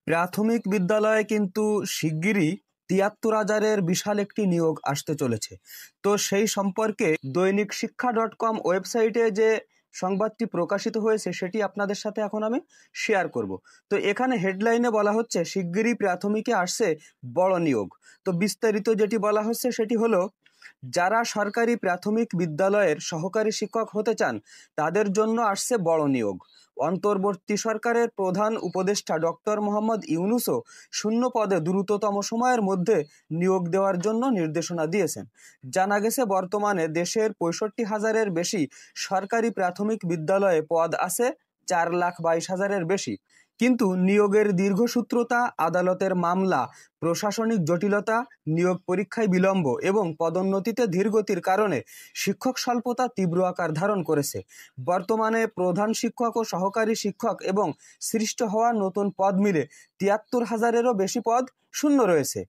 প্রাথমিক বিদ্যালয়ে কিন্তু শিগগিরই ৭৩,০০০-এর বিশাল একটি নিয়োগ আসতে চলেছে। তো সেই সম্পর্কে দৈনিক শিক্ষা.com ওয়েবসাইটে যে সংবাদটি প্রকাশিত হয়েছে সেটি আপনাদের সাথে এখন আমি শেয়ার করব। তো এখানে হেডলাইনে বলা হচ্ছে শিগগিরই প্রাথমিকে আসছে বড় নিয়োগ। তো বিস্তারিত যেটি বলা হচ্ছে সেটি হলো, যারা সরকারি প্রাথমিক বিদ্যালয়ের সহকারী শিক্ষক হতে চান তাদের জন্য আসছে বড় নিয়োগ। অন্তর্বর্তী সরকারের প্রধান উপদেষ্টা ডক্টর মোহাম্মদ ইউনূসও শূন্য পদে দ্রুততম সময়ের মধ্যে নিয়োগ দেওয়ার জন্য নির্দেশনা দিয়েছেন। জানা গেছে বর্তমানে দেশের ৬৫,০০০-এর বেশি সরকারি প্রাথমিক বিদ্যালয়ে পদ আছে ৪,২২,০০০-এর বেশি। কিন্তু নিয়োগের দীর্ঘসূত্রতা, আদালতের মামলা, প্রশাসনিক জটিলতা, নিয়োগ পরীক্ষায় বিলম্ব এবং পদোন্নতিতে ধীরগতির কারণে শিক্ষক স্বল্পতা তীব্র আকার ধারণ করেছে। বর্তমানে প্রধান শিক্ষক ও সহকারী শিক্ষক এবং সৃষ্ট হওয়া নতুন পদ মিলে ৭৩,০০০-এরও বেশি পদ শূন্য রয়েছে।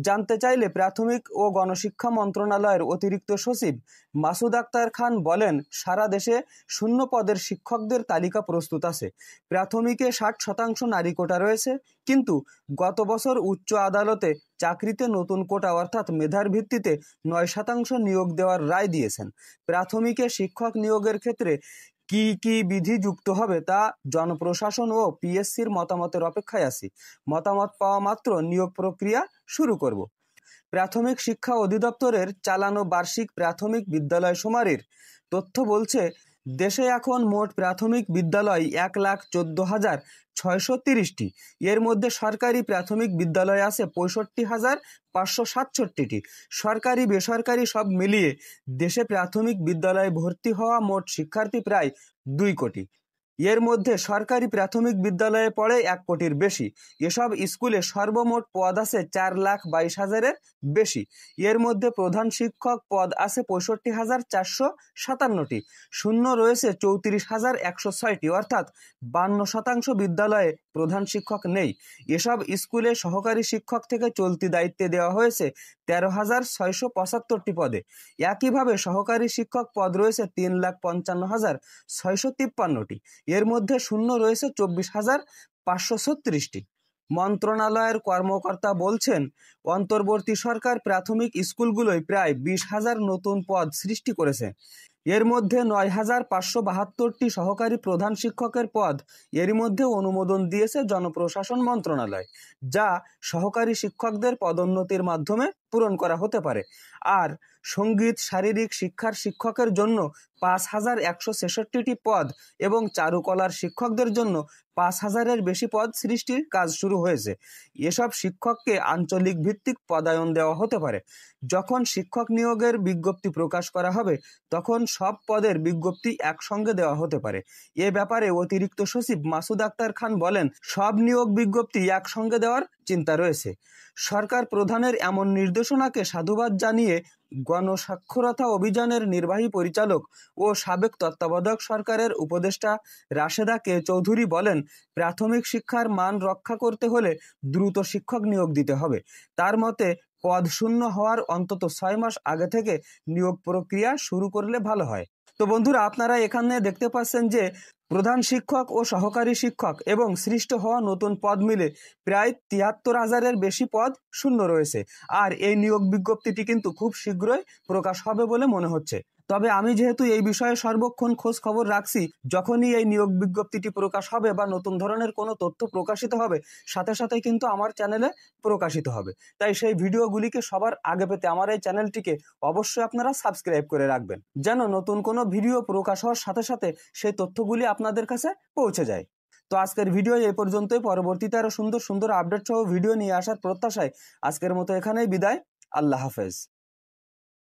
জানতে চাইলে প্রাথমিক ও গণশিক্ষা মন্ত্রণালয়ের অতিরিক্ত সচিব মাসুদ আক্তার খান বলেন, সারা দেশে শূন্য পদের শিক্ষকদের তালিকা প্রস্তুত আছে। প্রাথমিকে ৬০% নারী কোটা রয়েছে, কিন্তু গত বছর উচ্চ আদালতে চাকরিতে নতুন কোটা অর্থাৎ মেধার ভিত্তিতে ৯% নিয়োগ দেওয়ার রায় দিয়েছেন। প্রাথমিকে শিক্ষক নিয়োগের ক্ষেত্রে কি কি বিধি যুক্ত হবে তা জনপ্রশাসন ও পিএসসির মতামতের অপেক্ষায় আছি। মতামত পাওয়া মাত্র নিয়োগ প্রক্রিয়া শুরু করব। প্রাথমিক শিক্ষা অধিদপ্তরের চালানো বার্ষিক প্রাথমিক বিদ্যালয় শুমারির তথ্য বলছে, দেশে এখন মোট প্রাথমিক বিদ্যালয় ১,১৪,৬৩০টি। এর মধ্যে সরকারি প্রাথমিক বিদ্যালয় আছে ৬৫,৫৬৭টি। সরকারি বেসরকারি সব মিলিয়ে দেশে প্রাথমিক বিদ্যালয়ে ভর্তি হওয়া মোট শিক্ষার্থী প্রায় ২ কোটি। এর মধ্যে সরকারি প্রাথমিক বিদ্যালয়ে পড়ে ১ কোটির বেশি। এসব স্কুলে সর্বমোট পদ আছে ৪,২২,০০০-এর বেশি। এর মধ্যে প্রধান শিক্ষক পদ আছে ৬৫,৪৫৭টি। শূন্য রয়েছে ৩৪,১০৬টি, অর্থাৎ ৫২% বিদ্যালয়ে প্রধান শিক্ষক নেই। এসব স্কুলে সহকারী শিক্ষক থেকে চলতি দায়িত্বে দেওয়া হয়েছে ১৩,৬৭৫টি পদে। একইভাবে সহকারী শিক্ষক পদ রয়েছে ৩,৫৫,৬৫৩টি। এর মধ্যে শূন্য রয়েছে ২৪,৫৩৬টি। মন্ত্রণালয়ের কর্মকর্তা বলছেন, অন্তর্বর্তী সরকার প্রাথমিক স্কুলগুলোয় প্রায় ২০,০০০ নতুন পদ সৃষ্টি করেছে। এর মধ্যে ৯,৫৭২টি সহকারী প্রধান শিক্ষকের পদ এরই মধ্যে অনুমোদন দিয়েছে জনপ্রশাসন মন্ত্রণালয়, যা সহকারী শিক্ষকদের পদোন্নতির মাধ্যমে পূরণ করা হতে পারে। আর সঙ্গীত শারীরিক শিক্ষার শিক্ষকের জন্য ৫,১৬৬টি পদ এবং চারুকলার শিক্ষকদের জন্য ৫,০০০-এর বেশি পদ সৃষ্টির কাজ শুরু হয়েছে। এসব শিক্ষককে আঞ্চলিক ভিত্তিক পদায়ন দেওয়া হতে পারে। যখন শিক্ষক নিয়োগের বিজ্ঞপ্তি প্রকাশ করা হবে তখন সব পদের বিজ্ঞপ্তি একসঙ্গে দেওয়া হতে পারে। এ ব্যাপারে অতিরিক্ত সচিব মাসুদ আক্তার খান বলেন, সব নিয়োগ বিজ্ঞপ্তি একসঙ্গে দেওয়ার চিন্তা রয়েছে। সরকার প্রধানের এমন নির্দেশনাকে সাধুবাদ জানিয়ে গণসাক্ষরতা অভিযানের নির্বাহী পরিচালক ও সাবেক তত্ত্বাবধায়ক সরকারের উপদেষ্টা রাশেদা কে চৌধুরী বলেন, প্রাথমিক শিক্ষার মান রক্ষা করতে হলে দ্রুত শিক্ষক নিয়োগ দিতে হবে। তার মতে, পদ শূন্য হওয়ার অন্তত ৬ মাস আগে থেকে নিয়োগ প্রক্রিয়া শুরু করলে ভালো হয়। তো বন্ধুরা, আপনারা এখানে দেখতে পাচ্ছেন যে প্রধান শিক্ষক ও সহকারী শিক্ষক এবং সৃষ্ট হওয়া নতুন পদ মিলে প্রায় ৭৩,০০০-এর বেশি পদ শূন্য রয়েছে। আর এই নিয়োগ বিজ্ঞপ্তিটি কিন্তু খুব শীঘ্রই প্রকাশ হবে বলে মনে হচ্ছে। তবে আমি যেহেতু এই বিষয়ে সর্বক্ষণ খোঁজ খবর রাখছি, যখনই এই নিয়োগ বিজ্ঞপ্তিটি প্রকাশ হবে বা নতুন ধরনের কোনো তথ্য প্রকাশিত হবে, সাথে সাথে কিন্তু আমার চ্যানেলে প্রকাশিত হবে। তাই সেই ভিডিওগুলিকে সবার আগে পেতে আমার এই চ্যানেলটিকে অবশ্যই আপনারা সাবস্ক্রাইব করে রাখবেন, যেন নতুন কোনো ভিডিও প্রকাশ হওয়ার সাথে সাথে সেই তথ্যগুলি আপনাদের কাছে পৌঁছে যায়। তো আজকের ভিডিও এই পর্যন্তই। পরবর্তীতে আরো সুন্দর সুন্দর আপডেট সহ ভিডিও নিয়ে আসার প্রত্যাশায় আজকের মতো এখানেই বিদায়। আল্লাহ হাফেজ।